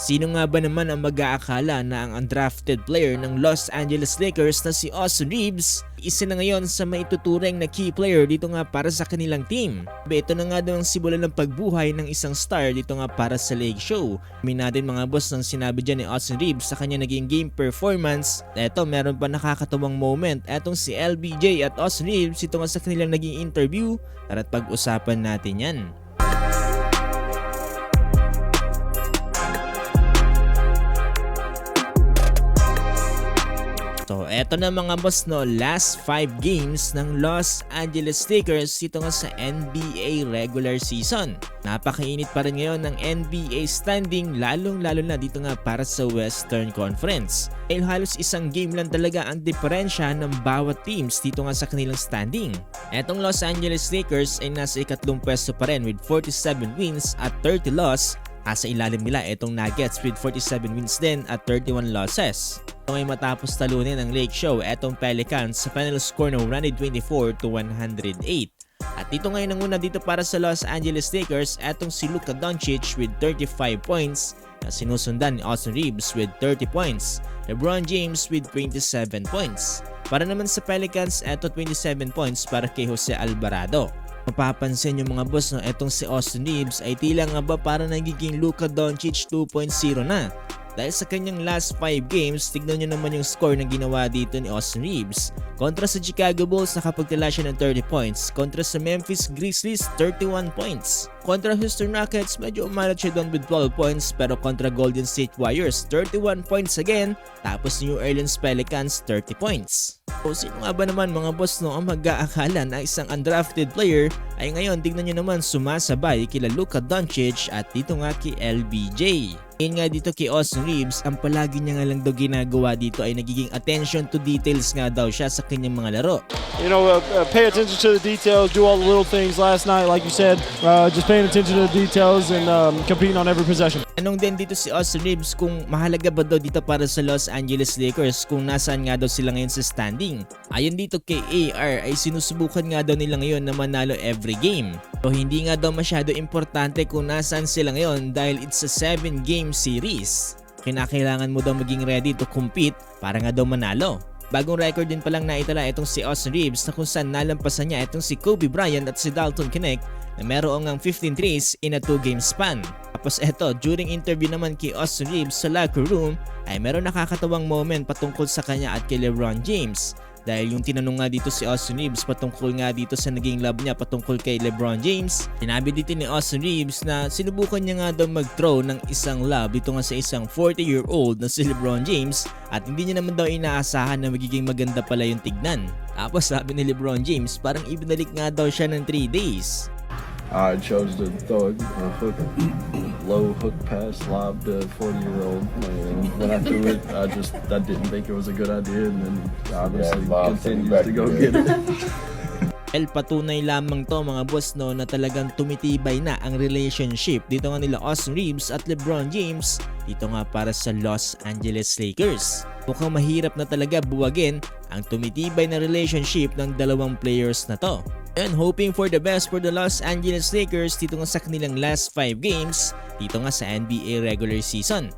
Sino nga ba naman ang mag-aakala na ang undrafted player ng Los Angeles Lakers na si Austin Reeves isa na ngayon sa maituturing na key player dito nga para sa kanilang team. Ito na nga daw ang simulan ng pagbuhay ng isang star dito nga para sa Lake Show. Natin mga boss ng sinabi dyan ni Austin Reeves sa kanya naging game performance. Eto, meron pa nakakatawang moment. Etong si LBJ at Austin Reeves ito nga sa kanilang naging interview. Tara't pag-usapan natin yan. So eto na mga boss no, last 5 games ng Los Angeles Lakers ito nga sa NBA regular season. Napakainit pa rin ngayon ng NBA standing lalo na dito nga para sa Western Conference. Dahil halos isang game lang talaga ang diferensya ng bawat teams dito nga sa kanilang standing. Etong Los Angeles Lakers ay nasa ikatlong pwesto pa rin with 47 wins at 30 loss. Sa ilalim nila itong Nuggets with 47 wins din at 31 losses. Ito ay matapos talunin ng Lake Show etong Pelicans sa final score na 124-108. At dito ngayon ang una dito para sa Los Angeles Lakers etong si Luka Doncic with 35 points na sinusundan ni Austin Reeves with 30 points, LeBron James with 27 points. Para naman sa Pelicans eto 27 points para kay Jose Alvarado. Mapapansin yung mga boss no, etong si Austin Reeves ay tila nga ba para nagiging Luka Doncic 2.0 na. Dahil sa kanyang last 5 games, tignan nyo naman yung score na ginawa dito ni Austin Reeves. Kontra sa Chicago Bulls, nakapagtala siya ng 30 points. Kontra sa Memphis Grizzlies, 31 points. Kontra Houston Rockets, medyo umalat siya doon with 12 points. Pero kontra Golden State Warriors, 31 points again. Tapos New Orleans Pelicans, 30 points. So sino nga ba naman mga boss no ang mag-aakala na isang undrafted player ay ngayon tignan nyo naman sumasabay kila Luka Doncic at dito nga kay LBJ. Ngayon nga dito kay Austin Reeves, ang palagi niya nga lang daw ginagawa dito ay nagiging attention to details nga daw siya sa kanyang mga laro. You know, pay attention to the details, do all the little things. Last night, like you said, just paying attention to the details and competing on every possession. Anong din dito si Austin Reeves kung mahalaga ba daw dito para sa Los Angeles Lakers kung nasaan nga daw sila ngayon sa standing. Ayon dito kay AR ay sinusubukan nga daw nila ngayon na manalo every game. So hindi nga daw masyado importante kung nasaan sila ngayon dahil it's a 7-game series. Kinakailangan mo daw maging ready to compete para nga daw manalo. Bagong record din palang naitala itong si Austin Reeves na kung saan nalampasan niya itong si Kobe Bryant at si Dalton Knecht na meron ang 15 threes in a 2-game span. Tapos eto, during interview naman kay Austin Reeves sa locker room ay meron nakakatawang moment patungkol sa kanya at kay LeBron James. Dahil yung tinanong nga dito si Austin Reeves patungkol nga dito sa naging love niya patungkol kay LeBron James, sinabi dito ni Austin Reeves na sinubukan niya nga daw mag-throw ng isang love dito nga sa isang 40-year-old na si LeBron James at hindi niya naman daw inaasahan na magiging maganda pala yung tignan. Tapos sabi ni LeBron James parang ibinalik nga daw siya ng 3 days. I chose to throw a low hook pass lob to a 40-year-old. And when I threw it, I didn't think it was a good idea, and then obviously continues to go get it. Patunay lamang to mga boss no na talagang tumitibay na ang relationship dito nga nila Austin Reeves at LeBron James dito nga para sa Los Angeles Lakers. Mukhang mahirap na talaga buwagin ang tumitibay na relationship ng dalawang players na to. And hoping for the best for the Los Angeles Lakers dito nga sa kanilang last 5 games dito nga sa NBA regular season.